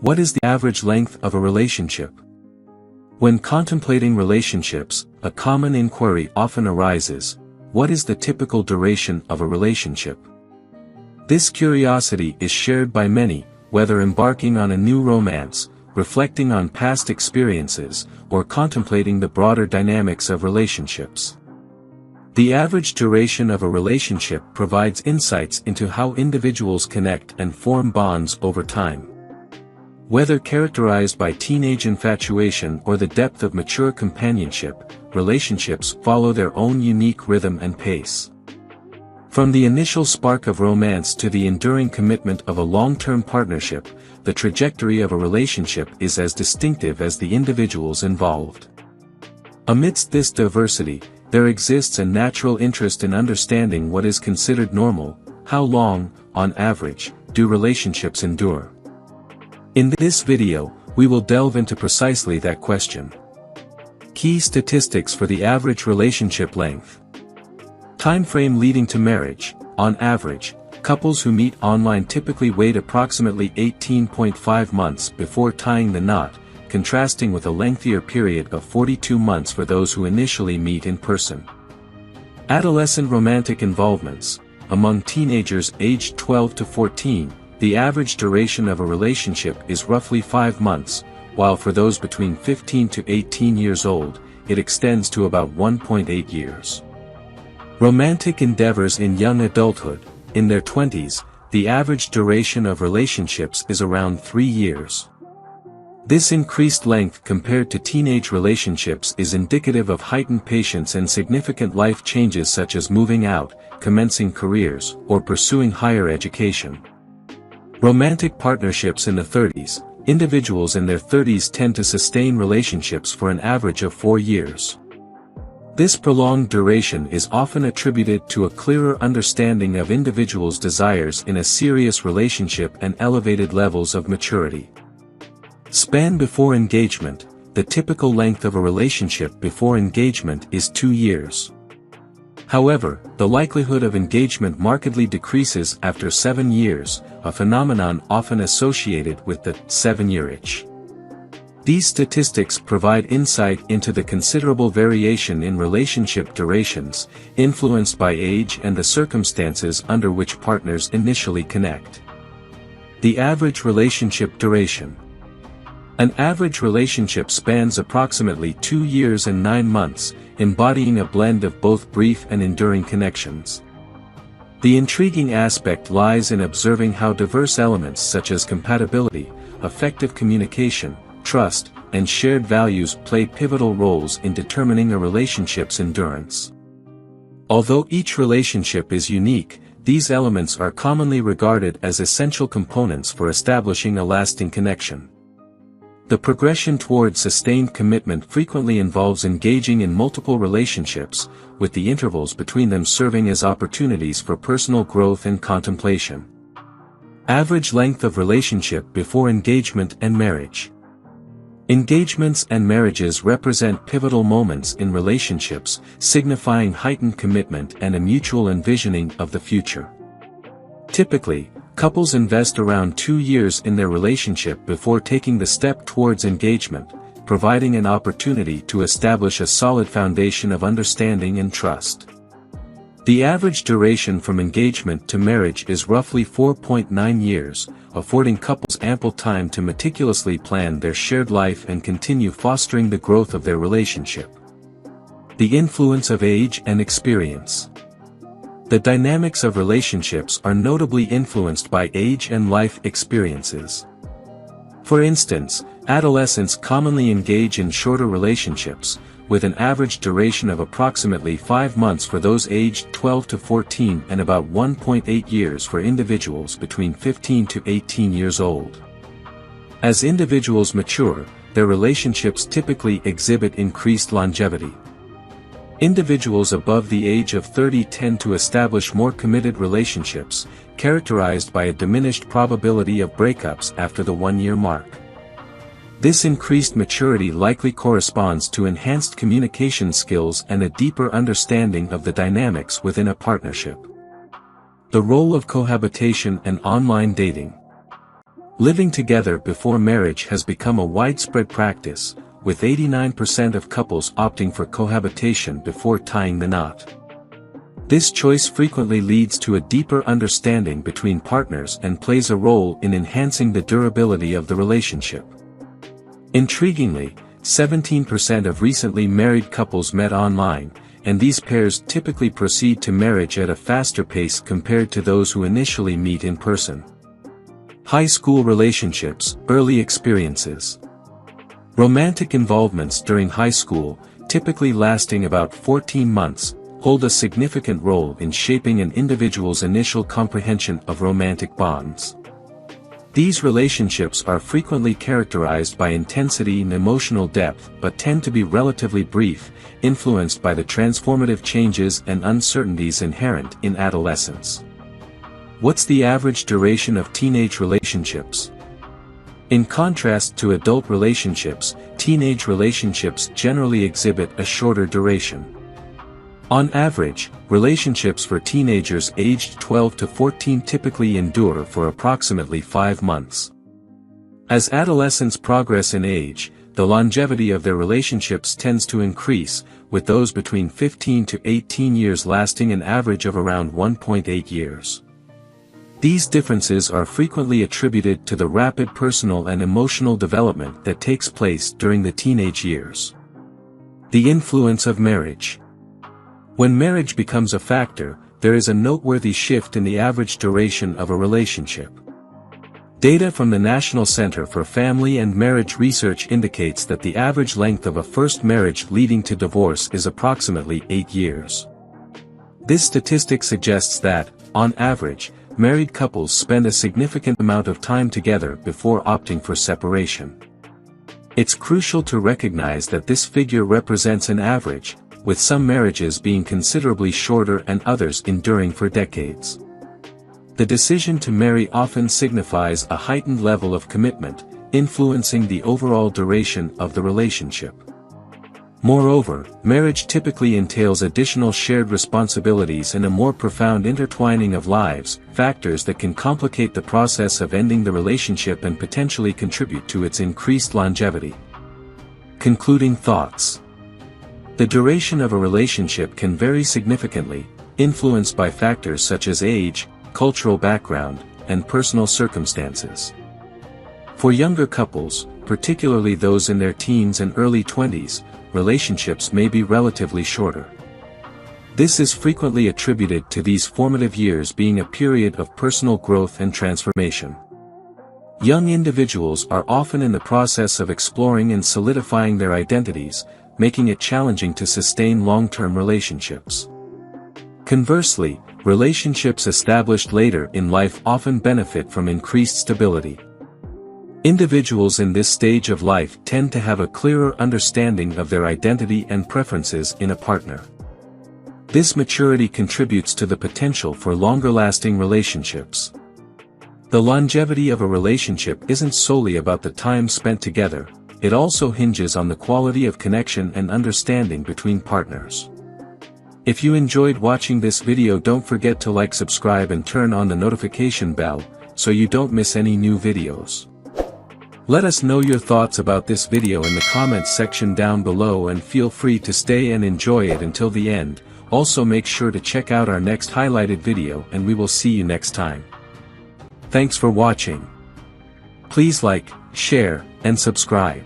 What is the average length of a relationship? When contemplating relationships, a common inquiry often arises: what is the typical duration of a relationship? This curiosity is shared by many, whether embarking on a new romance, reflecting on past experiences, or contemplating the broader dynamics of relationships. The average duration of a relationship provides insights into how individuals connect and form bonds over time. Whether characterized by teenage infatuation or the depth of mature companionship, relationships follow their own unique rhythm and pace. From the initial spark of romance to the enduring commitment of a long-term partnership, the trajectory of a relationship is as distinctive as the individuals involved. Amidst this diversity, there exists a natural interest in understanding what is considered normal. How long, on average, do relationships endure? In this video, we will delve into precisely that question. Key statistics for the average relationship length. Time frame leading to marriage. On average, couples who meet online typically wait approximately 18.5 months before tying the knot, contrasting with a lengthier period of 42 months for those who initially meet in person. Adolescent romantic involvements. Among teenagers aged 12 to 14, the average duration of a relationship is roughly 5 months, while for those between 15 to 18 years old, it extends to about 1.8 years. Romantic endeavors in young adulthood. In their 20s, the average duration of relationships is around 3 years. This increased length compared to teenage relationships is indicative of heightened patience and significant life changes such as moving out, commencing careers, or pursuing higher education. Romantic partnerships in the 30s. Individuals in their 30s tend to sustain relationships for an average of 4 years. This prolonged duration is often attributed to a clearer understanding of individuals' desires in a serious relationship and elevated levels of maturity. Span before engagement. The typical length of a relationship before engagement is 2 years. However, the likelihood of engagement markedly decreases after 7 years, a phenomenon often associated with the 7-year itch. These statistics provide insight into the considerable variation in relationship durations, influenced by age and the circumstances under which partners initially connect. The average relationship duration. An average relationship spans approximately 2 years and 9 months, embodying a blend of both brief and enduring connections. The intriguing aspect lies in observing how diverse elements such as compatibility, effective communication, trust, and shared values play pivotal roles in determining a relationship's endurance. Although each relationship is unique, these elements are commonly regarded as essential components for establishing a lasting connection. The progression toward sustained commitment frequently involves engaging in multiple relationships, with the intervals between them serving as opportunities for personal growth and contemplation. Average length of relationship before engagement and marriage. Engagements and marriages represent pivotal moments in relationships, signifying heightened commitment and a mutual envisioning of the future. Typically, couples invest around 2 years in their relationship before taking the step towards engagement, providing an opportunity to establish a solid foundation of understanding and trust. The average duration from engagement to marriage is roughly 4.9 years, affording couples ample time to meticulously plan their shared life and continue fostering the growth of their relationship. The influence of age and experience. The dynamics of relationships are notably influenced by age and life experiences. For instance, adolescents commonly engage in shorter relationships, with an average duration of approximately 5 months for those aged 12 to 14 and about 1.8 years for individuals between 15 to 18 years old. As individuals mature, their relationships typically exhibit increased longevity. Individuals above the age of 30 tend to establish more committed relationships, characterized by a diminished probability of breakups after the 1-year mark. This increased maturity likely corresponds to enhanced communication skills and a deeper understanding of the dynamics within a partnership. The role of cohabitation and online dating. Living together before marriage has become a widespread practice, with 89% of couples opting for cohabitation before tying the knot. This choice frequently leads to a deeper understanding between partners and plays a role in enhancing the durability of the relationship. Intriguingly, 17% of recently married couples met online, and these pairs typically proceed to marriage at a faster pace compared to those who initially meet in person. High school relationships, early experiences. Romantic involvements during high school, typically lasting about 14 months, hold a significant role in shaping an individual's initial comprehension of romantic bonds. These relationships are frequently characterized by intensity and emotional depth but tend to be relatively brief, influenced by the transformative changes and uncertainties inherent in adolescence. What's the average duration of teenage relationships? In contrast to adult relationships, teenage relationships generally exhibit a shorter duration. On average, relationships for teenagers aged 12 to 14 typically endure for approximately 5 months. As adolescents progress in age, the longevity of their relationships tends to increase, with those between 15 to 18 years lasting an average of around 1.8 years. These differences are frequently attributed to the rapid personal and emotional development that takes place during the teenage years. The influence of marriage. When marriage becomes a factor, there is a noteworthy shift in the average duration of a relationship. Data from the National Center for Family and Marriage Research indicates that the average length of a first marriage leading to divorce is approximately 8 years. This statistic suggests that, on average, married couples spend a significant amount of time together before opting for separation. It's crucial to recognize that this figure represents an average, with some marriages being considerably shorter and others enduring for decades. The decision to marry often signifies a heightened level of commitment, influencing the overall duration of the relationship. Moreover, marriage typically entails additional shared responsibilities and a more profound intertwining of lives, factors that can complicate the process of ending the relationship and potentially contribute to its increased longevity. Concluding thoughts. The duration of a relationship can vary significantly, influenced by factors such as age, cultural background, and personal circumstances. For younger couples, particularly those in their teens and early 20s, relationships may be relatively shorter. This is frequently attributed to these formative years being a period of personal growth and transformation. Young individuals are often in the process of exploring and solidifying their identities, making it challenging to sustain long-term relationships. Conversely, relationships established later in life often benefit from increased stability. Individuals in this stage of life tend to have a clearer understanding of their identity and preferences in a partner. This maturity contributes to the potential for longer-lasting relationships. The longevity of a relationship isn't solely about the time spent together, it also hinges on the quality of connection and understanding between partners. If you enjoyed watching this video, don't forget to like, subscribe and turn on the notification bell, so you don't miss any new videos. Let us know your thoughts about this video in the comments section down below, and feel free to stay and enjoy it until the end. Also make sure to check out our next highlighted video, and we will see you next time. Thanks for watching. Please like, share, and subscribe.